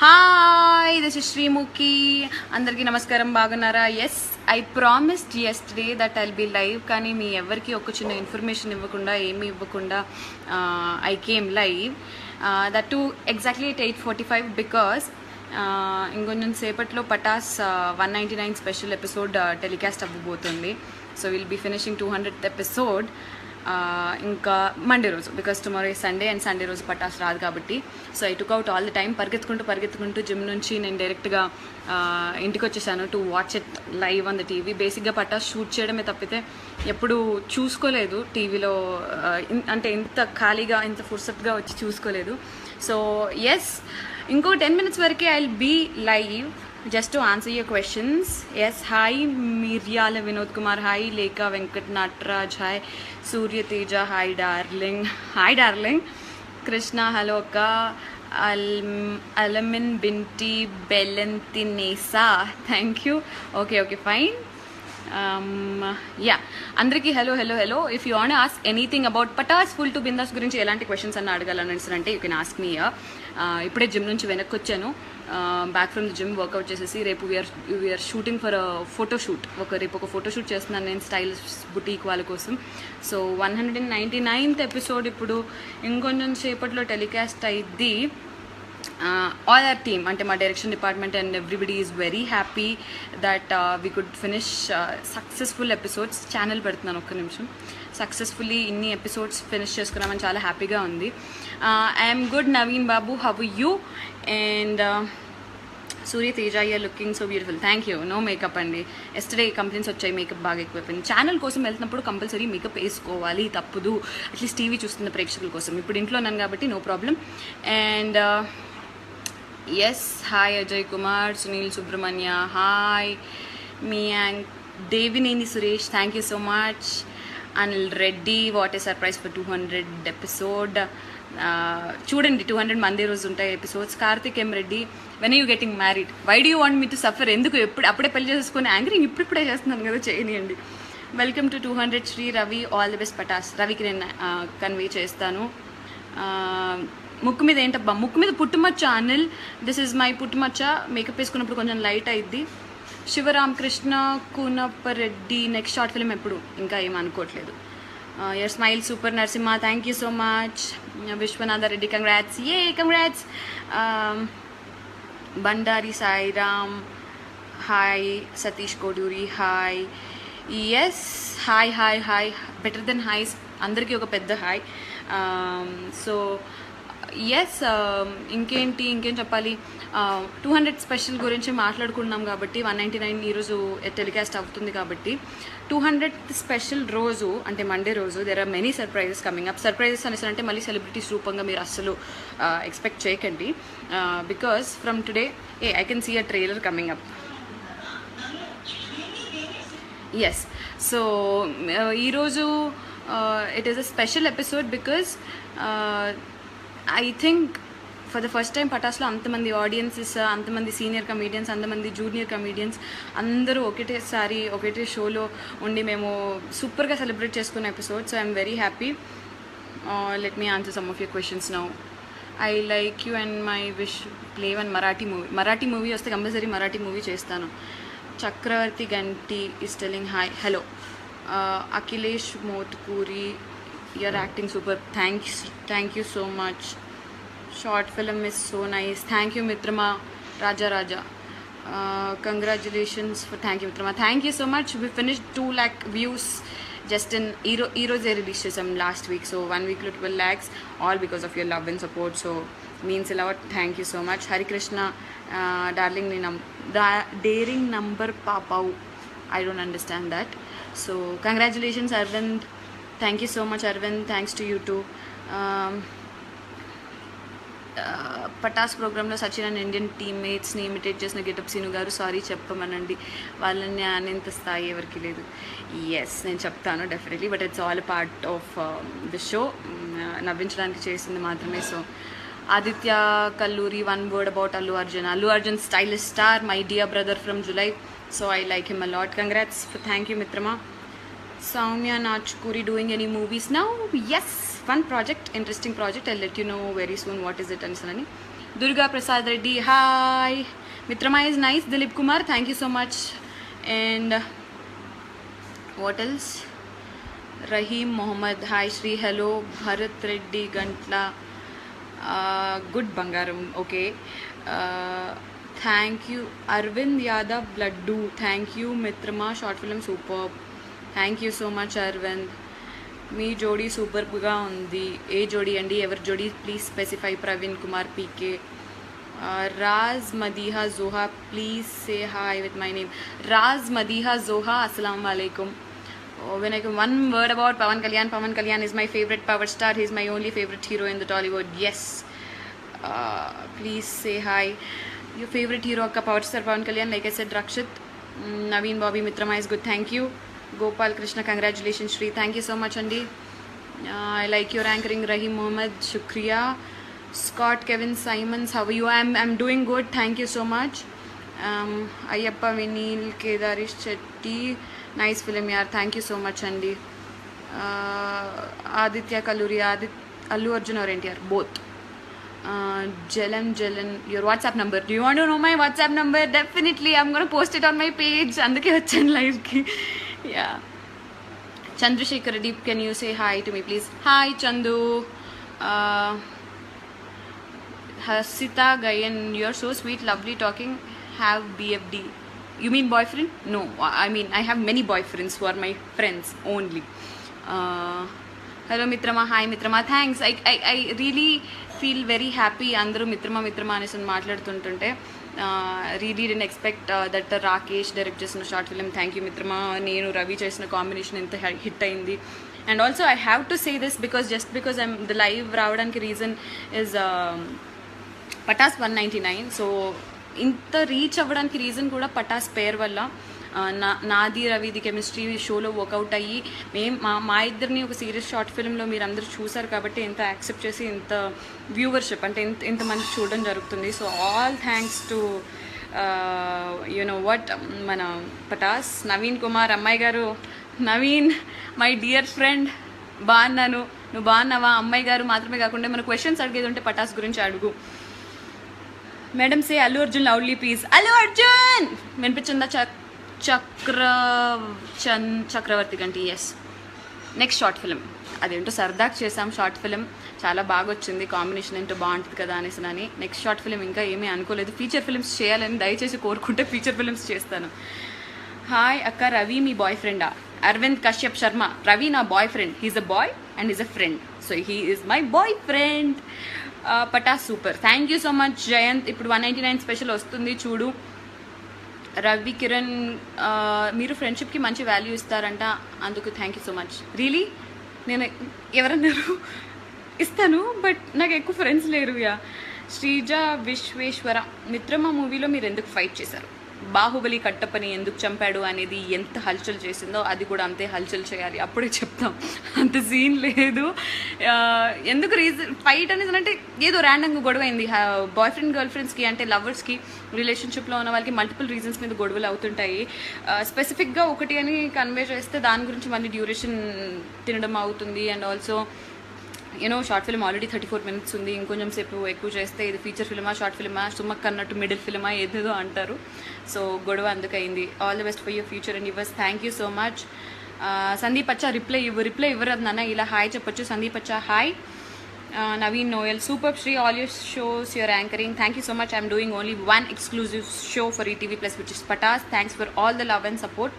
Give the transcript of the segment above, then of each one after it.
Hi this is Sreemukhi. అందరికీ నమస్కారం. బాగున్నారా? Yes, I promised yesterday that I'll be live, కానీ మీ ఎవరికి ఒక చిన్న ఇన్ఫర్మేషన్ ఇవ్వకుండా ఏమీ ఇవ్వకుండా I came live that to exactly at 8:45 because ఇంకొంచెం సేపట్లో పటాస్ 199 స్పెషల్ ఎపిసోడ్ టెలికాస్ట్ అవ్వబోతుంది. So will be finishing 200th episode ఇంకా మండే రోజు, because tomorrow Sunday and Sunday రోజు పటాస్ రాదు కాబట్టి. So I took out all the time. పరిగెత్తుకుంటూ జిమ్ నుంచి నేను డైరెక్ట్గా ఇంటికి వచ్చేసాను to watch it live on the TV. బేసిక్గా పటాస్ షూట్ చేయడమే తప్పితే ఎప్పుడు చూసుకోలేదు టీవీలో, అంటే ఇంత ఖాళీగా ఇంత ఫుర్సత్గా వచ్చి చూసుకోలేదు. సో ఎస్, ఇంకో 10 minutes వరకే I will be live just to answer your questions. Yes, hi Miryala Vinod Kumar, hi Lekha Venkat Natraj, hi Surya Teja, hi darling Krishna, hello akka Alamin Binti Belentinesa, thank you. Okay, fine. Yeah, అందరికీ hello. If you want to ask anything about Patas Full to Bindas గురించి ఎలాంటి questions అన్న అడగాలనంటే you can ask me. ఇప్పుడే gym నుంచి వెనక్కి వచ్చాను, back from the gym workout చేసేసి రేపు వీఆర్ షూటింగ్ ఫర్ ఫోటోషూట్. రేపు ఒక ఫోటోషూట్ చేస్తున్నాను నేను స్టైలిష్ బుటీక్ వాళ్ళ కోసం. సో 199th ఎపిసోడ్ ఇప్పుడు ఇంకొంచెం సేపట్లో టెలికాస్ట్ అయింది. ఆల్ అవర్ టీమ్, అంటే మా direction department and everybody is very happy that we could finish successful episodes. Channel పెడుతున్నాను ఒక్క నిమిషం. సక్సెస్ఫుల్లీ ఇన్ని ఎపిసోడ్స్ ఫినిష్ చేసుకున్నామని చాలా హ్యాపీగా ఉంది. I'm good Naveen Babu, how you? And Surya Teja, you're looking so beautiful. Thank you. No makeup అండి, ఎస్టర్డే కంప్లైంట్స్ వచ్చాయి మేకప్ బాగా ఎక్కువైపోయింది. ఛానల్ కోసం వెళ్తున్నప్పుడు కంపల్సరీ మేకప్ వేసుకోవాలి, తప్పదు. అట్లీస్ట్ టీవీ చూస్తున్న ప్రేక్షకుల కోసం. ఇప్పుడు ఇంట్లో ఉన్నాను కాబట్టి no problem. And yes, hi Ajay Kumar, Sunil Subrahmanya, hi మీ and Devineni Suresh, thank you so much. Anil Reddy, what a surprise for 200 episode. చూడండి 200 మందే రోజు ఉంటాయి episodes. Karthik M Reddy, when you getting married, why do you want me to suffer? ఎందుకు అప్పుడే పెళ్లి చేసుకొని యాంకరింగ్ ఇప్పుడిప్పుడే చేస్తున్నాను కదా, చేయనియండి. Welcome to 200 Sri Ravi, all the best Patas. రవికి నేను కన్వే చేస్తాను. ముక్కు మీద ఏంటబ్బా, ముక్కు మీద పుట్టుమచ్చ అనిల్, దిస్ ఈజ్ మై పుట్టుమచ్చ. మేకప్ వేసుకున్నప్పుడు కొంచెం లైట్ అయింది. Sivaramakrishna Koonapareddy, next short film ఎప్పుడు? ఇంకా ఏం అనుకోవట్లేదు. Your smile super Narasimha, thank you so much. Viswanatha Reddy, congrats. Congrats. Bandari Sairam, hi. Satish Koduri, hi. Yes, hi. Better than hi's, అందరికీ ఒక పెద్ద హాయ్. సో ఎస్, ఇంకేం చెప్పాలి. 200 స్పెషల్ గురించి మాట్లాడుకున్నాం కాబట్టి 199 ఈరోజు టెలికాస్ట్ అవుతుంది కాబట్టి 200th స్పెషల్ రోజు అంటే మండే రోజు there are many surprises coming up. Surprises అనేసి అంటే మళ్ళీ సెలబ్రిటీస్ రూపంగా మీరు అస్సలు ఎక్స్పెక్ట్ చేయకండి. Because from today I can see a trailer coming up. Yes, so ఈరోజు it is a special episode because I think for the first time పటాస్లో అంతమంది ఆడియన్సెస్, అంతమంది సీనియర్ కమీడియన్స్, అంతమంది జూనియర్ కమీడియన్స్ అందరూ ఒకటే షోలో ఉండి మేము సూపర్గా సెలబ్రేట్ చేసుకున్న episode. So I'm very happy. Let me answer some of your questions now. I like you and my wish play one Marathi movie వస్తే కంపల్సరీ మరాఠీ మూవీ చేస్తాను. Chakravarthi Ganti is telling hi, hello. Akhilesh Motkuri, you're acting super, thank you so much. Short film is so nice, thank you మిత్రమా. Raja, congratulations for, thank you మిత్రమా, thank you so much. We finish 2 lakh views just in ఈరోజే release చేసాం last week. So 1 weekలో 12 lakhs, all because of your love and support. So means a lot, thank you so much. Harikrishna, darling నీ daring number పాపావు, I don't understand that. So congratulations Arvind, thank you so much Arvind, thanks to you too. Patas ప్రోగ్రాంలో Sachin and Indian టీమ్మేట్స్ని imitate చేసిన getup Seenu garu, sorry చెప్పమనండి, వాళ్ళని అనేంత స్థాయి ఎవరికి లేదు. ఎస్, నేను చెప్తాను definitely, but it's all part of the show. నవ్వించడానికి చేసింది మాత్రమే. So Aditya Kalluri, one word about Allu Arjun stylish star, my dear brother from July. So I like him a lot. Congrats, thank you మిత్రమా. Soumya Nachkuri, doing any movies now? Yes, one project, interesting project. I'll let you know very soon what is it and Sanani. Durga Prasad Reddy, hi. Mitrama is nice. Dilip Kumar, thank you so much. And what else? Rahim Mohammed, hi Shri, hello. Bharat Reddy Gantla, good Bangaram, okay. Thank you. Arvind Yadav Bladdu, thank you. Mitrama short film superb. Thank you so much Arvind. మీ జోడీ సూపర్గా ఉంది. ఏ జోడీ అండి, ఎవరి జోడీ please specify. Praveen Kumar PK. Raj Madiha Joha, please say hi with my name. Raj Madiha Joha, అస్సలం వాలేకుమ్. When I one word about Pawan Kalyan is my favorite power star. He is my only favorite hero in the Tollywood. Yes, please say hi. Your favorite hero akka power star Pawan Kalyan, like I said, Rakshit. Naveen Bobby Mitrama is good, thank you. Gopal Krishna, congratulations Shri, thank you so much Andi. I like your anchoring. Rahim Mohammed, shukriya. Scott Kevin Simons, how are you? I'm doing good, thank you so much. Ayyappa Vinil Kedarish Chetty, nice film yaar, thank you so much Andi. Aditya Kaluri, Allu Arjun or NTR, both. Jalan, your WhatsApp number. Do you want to know my WhatsApp number? Definitely, I'm going to post it on my page. Anduke vachanu live ki. Yeah. Chandrasekhar Reddy, can you say hi to me please? Hi Chandu. Hasita Gayan, you're so sweet, lovely talking. Have BFD. You mean boyfriend? No, I mean I have many boyfriends who are my friends only. Hello Mitrama, hi Mitrama, thanks. I really feel very happy. Andaru Mitrama అనేసి మాట్లాడుతుంటుంటే really didn't expect that Rakesh direct చేసిన short film. Thank you మిత్రమా. నేను రవి చేసిన combination ఎంత hit అయింది. And also I have to say this because I'm the live రావడానికి reason is Pataas 199. So ఇంత reach అవ్వడానికి రీజన్ కూడా పటాస్ పేర్ వల్ల. నాది రవిది కెమిస్ట్రీ షోలో వర్కౌట్ అయ్యి మా ఇద్దరిని ఒక సీరియస్ షార్ట్ ఫిల్మ్లో మీరు అందరూ చూసారు కాబట్టి ఇంత యాక్సెప్ట్ చేసి ఇంత వ్యూవర్షిప్ అంటే ఇంతమంది చూడడం జరుగుతుంది. So all thanks to you know what మన పటాస్. నవీన్ కుమార్, అమ్మాయి గారు. నవీన్ మై డియర్ ఫ్రెండ్, బాగున్నాను, నువ్వు బాగున్నావా? అమ్మాయి గారు మాత్రమే కాకుండా మన క్వశ్చన్స్ అడిగేది ఉంటే పటాస్ గురించి అడుగు. Madam say Allu Arjun loudly please. Allu Arjun వినిపించిందా? చక్రవర్తి గంటి. ఎస్, నెక్స్ట్ షార్ట్ ఫిలిం అదేంటో సరదాగా చేసాం. షార్ట్ ఫిలిం చాలా బాగా వచ్చింది, కాంబినేషన్ ఏంటో బాగుంటుంది కదా అనేసి. నెక్స్ట్ షార్ట్ ఫిలిం ఇంకా ఏమీ అనుకోలేదు. ఫీచర్ ఫిలిమ్స్ చేయాలని దయచేసి కోరుకుంటే ఫీచర్ ఫిలిమ్స్ చేస్తాను. హాయ్ అక్క, రవి మీ బాయ్ ఫ్రెండా? అరవింద్ కశ్యప్ శర్మ, రవి నా boy friend. He's a boy and is a friend, so he is my boy friend. Patas super, thank you so much Jayanth. ఇప్పుడు 199 స్పెషల్ వస్తుంది చూడు. రవి కిరణ్, మీరు ఫ్రెండ్షిప్కి మంచి వాల్యూ ఇస్తారంట, అందుకు thank you so much. Really నేను ఎవరన్నారు ఇస్తాను, బట్ నాకు ఎక్కువ ఫ్రెండ్స్ లేరు. యా. శ్రీజ విశ్వేశ్వర, మిత్రమా మూవీలో మీరు ఎందుకు ఫైట్ చేశారు? బాహుబలి కట్టప్పని ఎందుకు చంపాడు అనేది ఎంత హల్చల్ చేసిందో అది కూడా అంతే హల్చల్ చేయాలి, అప్పుడే చెప్తాం. అంత సీన్ లేదు. ఎందుకు రీజన్ ఫైట్ అనేది అంటే ఏదో ర్యాండమ్గా గొడవ అయింది. బాయ్ ఫ్రెండ్ గర్ల్ ఫ్రెండ్స్కి అంటే లవర్స్కి రిలేషన్షిప్లో ఉన్న వాళ్ళకి మల్టిపుల్ రీజన్స్ మీద గొడవలు అవుతుంటాయి. స్పెసిఫిక్గా ఒకటి అని కన్వే చేస్తే దాని గురించి మళ్ళీ డ్యూరేషన్ తినడం అవుతుంది. And also you know short film already 34 minutes ఉంది. ఇంకొంచెం సేపు ఎక్కువ చేస్తే ఇది ఫీచర్ ఫిల్మా షార్ట్ ఫిల్మా సుమక్ అన్నట్టు మిడిల్ ఫిల్మా ఏదేదో అంటారు. సో గొడవ అందుకయింది. All the best for your future and yours. Thank you so much. Sandeep Accha reply ఇవ్వరు నాన్న, ఇలా హాయ్ చెప్పొచ్చు. Sandeep Accha hi. Naveen Noel, superb Shri, all your shows you're anchoring. Thank you so much. I'm doing only one exclusive show for ETV Plus, which is Patas. Thanks for all the love and support.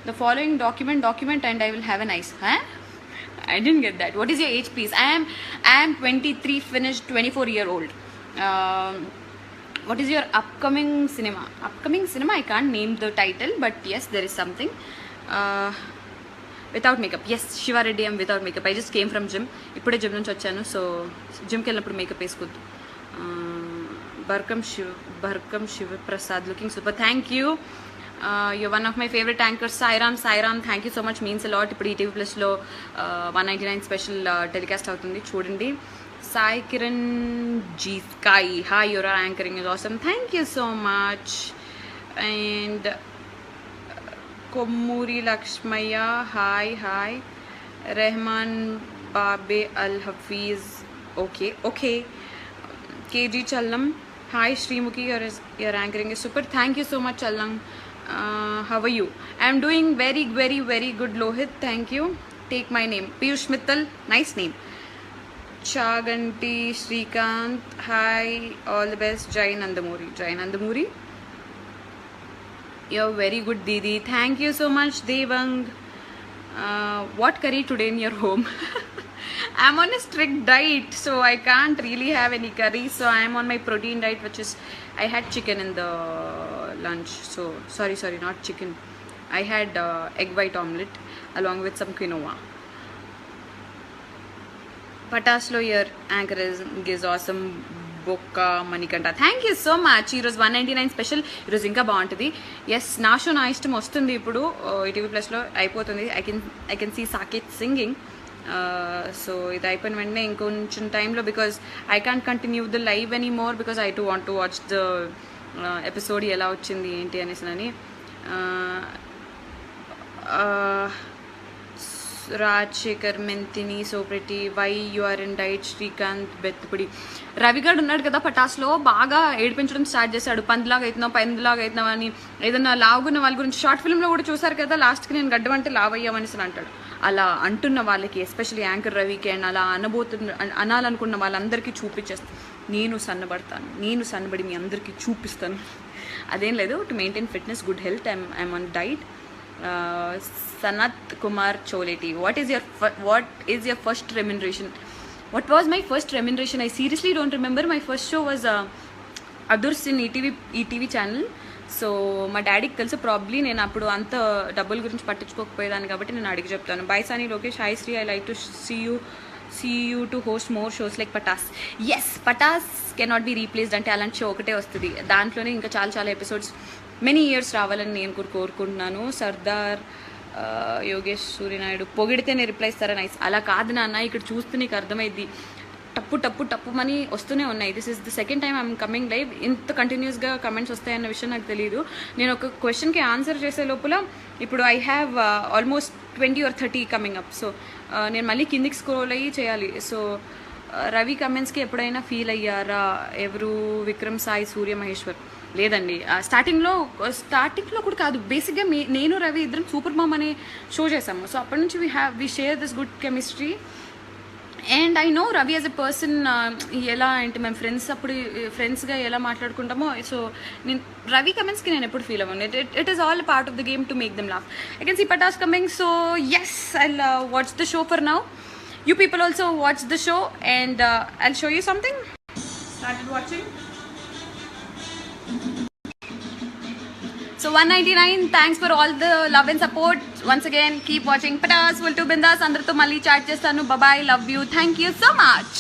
The following document and I will have a nice, I didn't get that. What is your age please? I am 23 finished 24-year-old. What is your upcoming cinema? I can't name the title, but yes, there is something. Without makeup, yes, Shiva Reddy, I'm without makeup. I just came from gym. ఇప్పుడే gym నుంచి వచ్చాను. సో జిమ్కి వెళ్ళినప్పుడు makeup వేసుకోవద్దు. Barkam Siva Prasad, looking super. Thank you. You're one of my favorite anchors. Sairam, thank you so much, means a lot. ఇప్పుడు ఈటీవీ ప్లస్లో 199 special telecast అవుతుంది, చూడండి. Sai Kiran G sky, hi, your anchoring is awesome, thank you so much. And Kommuri Lakshmayya, hi. Rehman బాబే అల్ Hafeez, okay. KG Challam, hi Sreemukhi, your anchoring is super. Thank you so much Challam. How are you? I'm doing very very very good Lohit, thank you. Take my name Piyush Mittal, nice name. Chaganti Srikanth, hi, all the best. జై Nandamuri, you're very good Didi, thank you so much. Devang, what curry today in your home? I'm on a strict diet, so I can't really have any curry, so I'm on my protein diet, which is I had chicken in the lunch. So sorry, not chicken, I had egg white omelette along with some quinoa. Pataslo, your anchor is awesome. బొక్క Manikanta, thank you so much. ఈరోజు 199 special, ఈరోజు ఇంకా బాగుంటుంది. Yes, నా show నా ఇష్టం వస్తుంది ఇప్పుడు ఈటీవీ ప్లస్లో అయిపోతుంది. I can see Saketh singing. So ఇది అయిపోయిన వెంటనే ఇంకొంచెం టైంలో, because I can't continue the live any more because I want to watch the episode ఎలా వచ్చింది ఏంటి అనేసి అని. రాజశేఖర్, మెంతిని, so pretty, why you are in diet, Srikanth, బెత్తుపుడి. రవిగాడు ఉన్నాడు కదా పటాస్లో, బాగా ఏడిపించడం స్టార్ట్ చేశాడు. పందిలాగా అవుతున్నావు, పందిలాగా అవుతున్నావు అని. ఏదన్నా లావుగున్న వాళ్ళ గురించి షార్ట్ ఫిల్మ్లో కూడా చూసారు కదా, లాస్ట్కి నేను గడ్డం అంటే లావయ్యామనేసి అంటాడు. అలా అంటున్న వాళ్ళకి, ఎస్పెషల్లీ యాంకర్ రవికి అండ్ అలా అనాలనుకున్న వాళ్ళందరికీ చూపించేస్తాను. నేను సన్నబడి మీ అందరికీ చూపిస్తాను. అదేం లేదు, to maintain fitness, good health, I'm on diet. Sanath Kumar Choleti, what is your first remuneration? What was my first remuneration? I seriously don't remember. My first show was Adurs in ETV channel. So మా డాడీకి తెలుసు, probably నేను అప్పుడు అంత డబ్బుల గురించి పట్టించుకోకపోయేదాన్ని కాబట్టి నేను అడిగి చెప్తాను. By Sani Lokesh, hi Sri, I like to see you to host more shows like Patas. Yes, Patas cannot be replaced, అంటే అలాంటి షో ఒకటే వస్తుంది. దాంట్లోనే ఇంకా చాలా ఎపిసోడ్స్ మెనీ ఇయర్స్ రావాలని నేను కూడా కోరుకుంటున్నాను. సర్దార్ యోగేష్ సూర్యనాయుడు, పొగిడితేనే రిప్లై ఇస్తారా, నైస్. అలా కాదు నాన్న, ఇక్కడ చూస్తే నీకు అర్థమైంది. టప్పు మని వస్తూనే ఉన్నాయి. This is the second time I'm coming live. ఇంత కంటిన్యూస్గా కమెంట్స్ వస్తాయన్న విషయం నాకు తెలియదు. నేను ఒక క్వశ్చన్కి ఆన్సర్ చేసే లోపల ఇప్పుడు I have almost 20 or 30 coming up. So నేను మళ్ళీ కిందికి స్క్రోల్ అయ్యి చేయాలి. సో రవి కమెంట్స్కి ఎప్పుడైనా ఫీల్ అయ్యారా? ఎవరు? విక్రమ్ సాయి, సూర్య మహేశ్వర్. లేదండి, స్టార్టింగ్లో కూడా కాదు. బేసిక్గా నేను రవి ఇద్దరం సూపర్ మామ్ అనే షో చేసాము. సో అప్పటి నుంచి we share this good chemistry. And I know Ravi as a person, ఎలా అంటే మేము ఫ్రెండ్స్గా ఎలా మాట్లాడుకుంటామో. సో నేను రవి కమెంట్స్కి నేను ఎప్పుడు ఫీల్ అవ్వను. It is all part of the game to make them laugh. I can see Patas coming. So yes, I'll watch the show for now. You people also watch the show, and I'll show you something. Started watching. So 199, thanks for all the love and support. Once again, keep watching Patas Full to Bindas. Andartho malli chat chestanu. Bye bye, love you, thank you so much.